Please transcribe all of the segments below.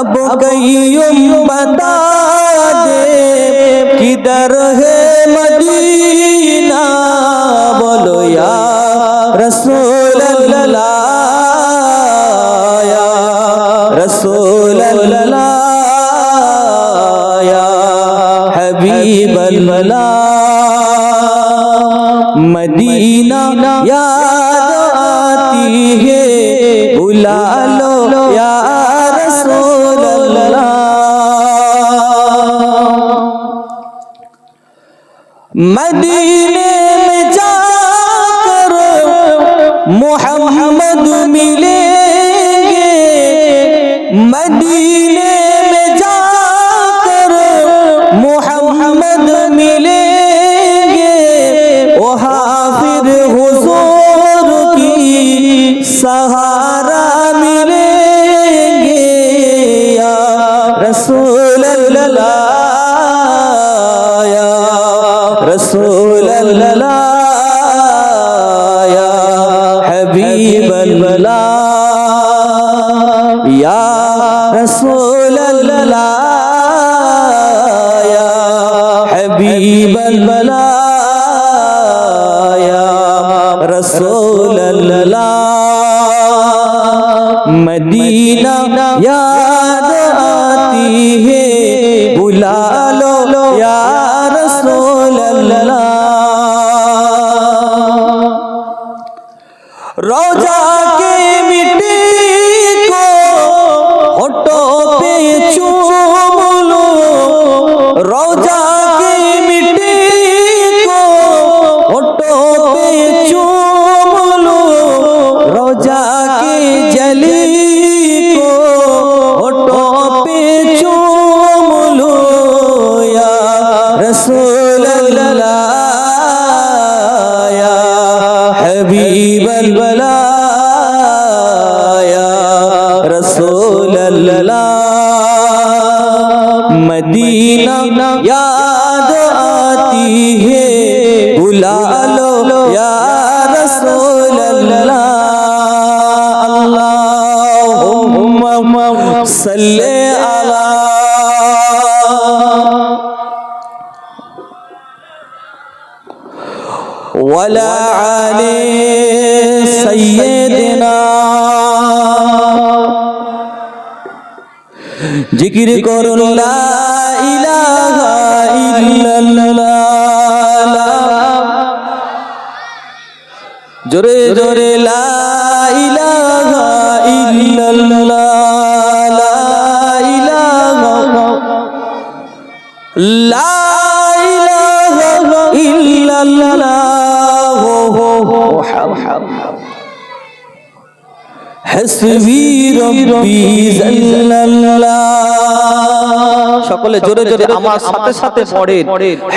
اب قیوم بتا دے کدھر ہے مدینہ بولو یا رسول اللہ یا رسول اللہ یا حبیب اللہ مدینہ یاد آتی ہے بلا لو یا رسول اللہ مدینے میں جا کر محمد ملیں گے مدینے میں جا کر محمد ملیں گے وہاں پھر حضور کی سہارا ملیں گے یا رسول اللہ یا رسول اللہ یا حبیب اللہ یا رسول اللہ یا حبیب اللہ یا رسول اللہ مدینہ یاد آتی ہے بلا لو یا رسول اللہ روضہ کے مٹی کو ہونٹوں پہ چوم لو روضہ کے مٹی کو ہونٹوں پہ چوم لو روضہ کی جلی کو ہونٹوں پہ چوم لو یا رسول اللہ یا حبیب اللہ یا رسول اللہ مدینہ یاد آتی ہے بلا لو یا رسول اللہ اللہم صلی علی ولا علی سیدنا ذکر کرو لا الہ الا اللہ جورے جورے لا الہ الا اللہ لا الہ لا الہ الا اللہ حسبی ربی جل اللہ সকলে জোরে জোরে আমার সাথে সাথে পড়েন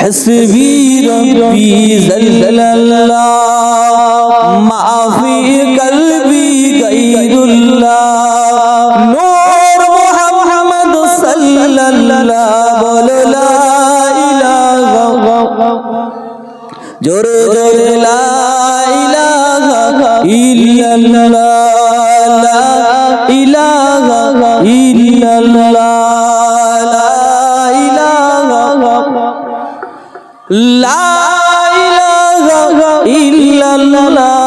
حسبی ربی جل اللہ ما فی قلبی غیر اللہ نور محمد صلی اللہ بولو لا الہ جوڑے جوڑے لا الہ الا اللہ لا الہ الا اللہ لا الہ الا اللہ